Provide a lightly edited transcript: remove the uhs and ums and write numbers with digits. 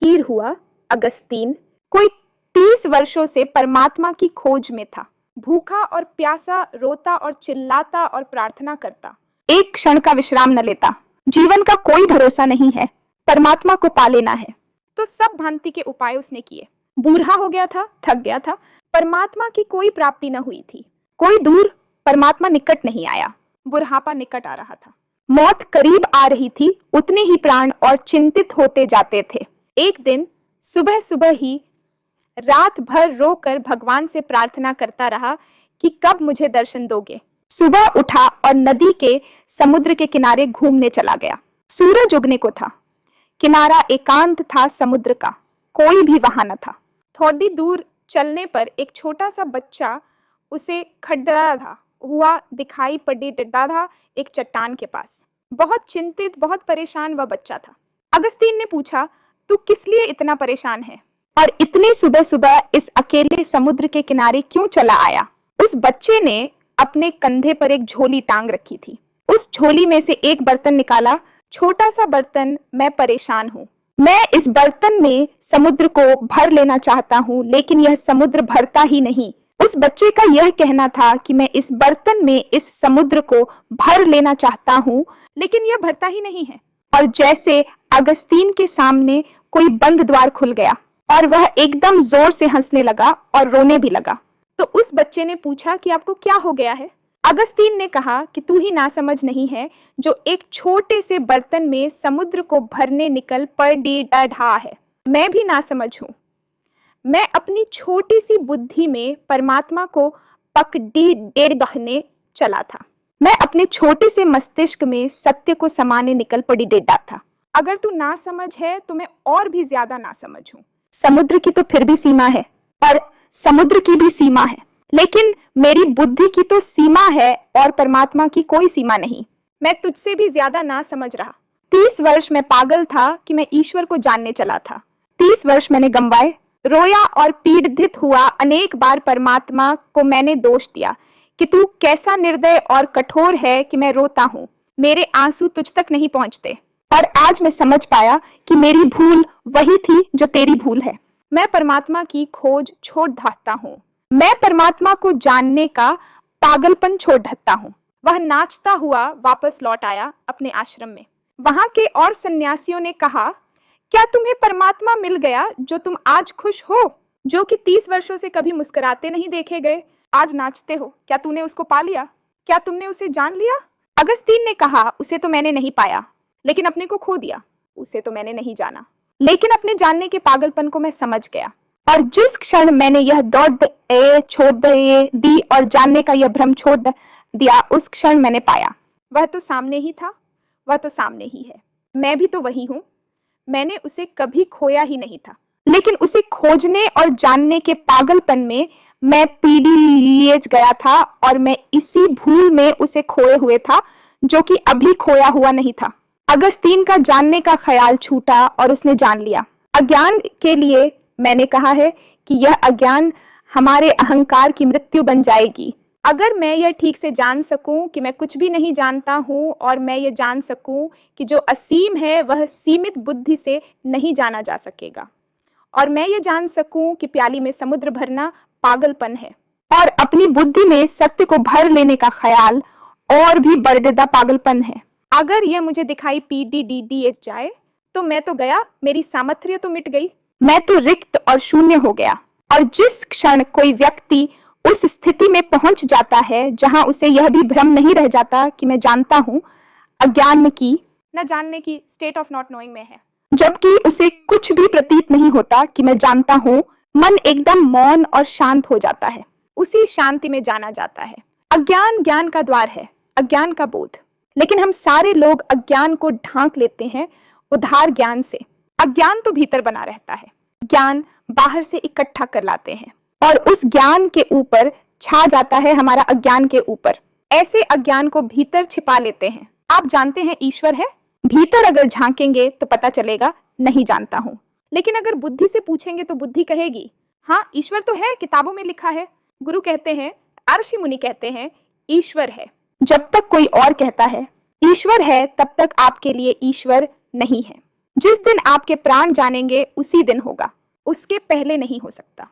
फकीर हुआ अगस्तीन। कोई 30 वर्षों से परमात्मा की खोज में था, भूखा और प्यासा, रोता और चिल्लाता और प्रार्थना करता, एक क्षण का विश्राम न लेता। जीवन का कोई भरोसा नहीं है, परमात्मा को पा लेना है। तो सब भांति के उपाय उसने किए। बूढ़ा हो गया था, थक गया था, परमात्मा की कोई प्राप्ति न हुई थी। कोई दूर, परमात्मा निकट नहीं आया। बुढ़ापा निकट आ रहा था, मौत करीब आ रही थी। उतने ही प्राण और चिंतित होते जाते थे। एक दिन सुबह सुबह ही रात भर रोकर भगवान से प्रार्थना करता रहा कि कब मुझे दर्शन दोगे। सुबह उठा और नदी के समुद्र के किनारे घूमने चला गया। सूरज उगने को था, किनारा एकांत था समुद्र का, कोई भी वहां न था। थोड़ी दूर चलने पर एक छोटा सा बच्चा उसे खड़ा हुआ दिखाई पड़ी था एक चट्टान के पास। बहुत चिंतित, बहुत परेशान वह बच्चा था। अगस्तीन ने पूछा, तू किस लिए इतना परेशान है और इतने सुबह सुबह इस अकेले समुद्र के किनारे क्यों चला आया? उस बच्चे ने अपने कंधे पर एक झोली टांग रखी थी। उस झोली में से एक बर्तन निकाला। छोटा सा बर्तन, मैं परेशान हूँ, मैं इस बर्तन में समुद्र को भर लेना चाहता हूँ, लेकिन यह समुद्र भरता ही नहीं। उस बच्चे का यह कहना था कि मैं इस बर्तन में इस समुद्र को भर लेना चाहता हूँ, लेकिन यह भरता ही नहीं है। और जैसे अगस्तीन के सामने कोई बंद द्वार खुल गया और वह एकदम जोर से हंसने लगा और रोने भी लगा। तो उस बच्चे ने पूछा कि आपको क्या हो गया है? अगस्तीन ने कहा कि तू ही नासमझ नहीं है जो एक छोटे से बर्तन में समुद्र को भरने निकल पड़ ढा है। मैं भी नासमझ हूँ। मैं अपनी छोटी सी बुद्धि में परमात्मा को पकड़ी डेढ़ने चला था। मैं अपने छोटे से मस्तिष्क में सत्य को समाने निकल पड़ी डेढ़ा था। अगर तू नासमझ है तो मैं और भी ज्यादा नासमझ हूँ। समुद्र की तो फिर भी सीमा है और समुद्र की भी सीमा है, लेकिन मेरी बुद्धि की तो सीमा है और परमात्मा की कोई सीमा नहीं। मैं तुझसे भी ज्यादा ना समझ रहा। 30 वर्ष मैं पागल था कि मैं ईश्वर को जानने चला था। 30 वर्ष मैंने गंवाए, रोया और पीड़ित हुआ। अनेक बार परमात्मा को मैंने दोष दिया कि तू कैसा निर्दय और कठोर है कि मैं रोता हूँ, मेरे आंसू तुझ तक नहीं पहुंचते। और आज मैं समझ पाया कि मेरी भूल वही थी जो तेरी भूल है। मैं परमात्मा की खोज छोड़ ढाता हूँ। मैं परमात्मा को जानने का पागलपन छोड़ ढाता हूँ। वह नाचता हुआ वापस लौट आया अपने आश्रम में। वहां के और सन्यासियों ने कहा, क्या तुम्हें परमात्मा मिल गया जो तुम आज खुश हो? जो कि 30 वर्षों से कभी मुस्कुराते नहीं देखे गए, आज नाचते हो। क्या तूने उसको पा लिया? क्या तुमने उसे जान लिया? अगस्तीन ने कहा, उसे तो मैंने नहीं पाया, लेकिन अपने को खो दिया। उसे तो मैंने नहीं जाना, लेकिन अपने जानने के पागलपन को मैं समझ गया। और जिस क्षण मैंने यह दौड़ छोड़ दी और जानने का यह भ्रम छोड़ दिया, उस क्षण मैंने पाया वह तो सामने ही था, वह तो सामने ही है। मैं भी तो वही हूँ। मैंने उसे कभी खोया ही नहीं था, लेकिन उसे खोजने और जानने के पागलपन में मैं पीढ़ी लिए गया था और मैं इसी भूल में उसे खोए हुए था जो कि अभी खोया हुआ नहीं था। अगस्तीन का जानने का ख्याल छूटा और उसने जान लिया। अज्ञान के लिए मैंने कहा है कि यह अज्ञान हमारे अहंकार की मृत्यु बन जाएगी। अगर मैं यह ठीक से जान सकूं कि मैं कुछ भी नहीं जानता हूं और मैं ये जान सकूं कि जो असीम है वह सीमित बुद्धि से नहीं जाना जा सकेगा, और मैं ये जान सकूं कि प्याली में समुद्र भरना पागलपन है और अपनी बुद्धि में सत्य को भर लेने का ख्याल और भी बर्दादा पागलपन है। अगर यह मुझे दिखाई PDDDH जाए तो मैं तो गया, मेरी सामर्थ्य तो मिट गई, मैं तो रिक्त और शून्य हो गया। और जिस क्षण कोई व्यक्ति उस स्थिति में पहुंच जाता है जहां उसे यह भी भ्रम नहीं रह जाता कि मैं जानता हूं, अज्ञान की, न जानने की स्टेट ऑफ नॉट नोइंग में है, जबकि उसे कुछ भी प्रतीत नहीं होता कि मैं जानता हूं, मन एकदम मौन और शांत हो जाता है। उसी शांति में जाना जाता है। अज्ञान ज्ञान का द्वार है, अज्ञान का बोध। लेकिन हम सारे लोग अज्ञान को ढांक लेते हैं उधार ज्ञान से। अज्ञान तो भीतर बना रहता है, ज्ञान बाहर से इकट्ठा कर लाते हैं और उस ज्ञान के ऊपर छा जाता है हमारा अज्ञान के ऊपर। ऐसे अज्ञान को भीतर छिपा लेते हैं। आप जानते हैं ईश्वर है, भीतर अगर झांकेंगे तो पता चलेगा नहीं जानता हूं। लेकिन अगर बुद्धि से पूछेंगे तो बुद्धि कहेगी हाँ ईश्वर तो है, किताबों में लिखा है। गुरु कहते हैं, ऋषि मुनि कहते हैं ईश्वर है। जब तक कोई और कहता है ईश्वर है, तब तक आपके लिए ईश्वर नहीं है। जिस दिन आपके प्राण जानेंगे उसी दिन होगा, उसके पहले नहीं हो सकता।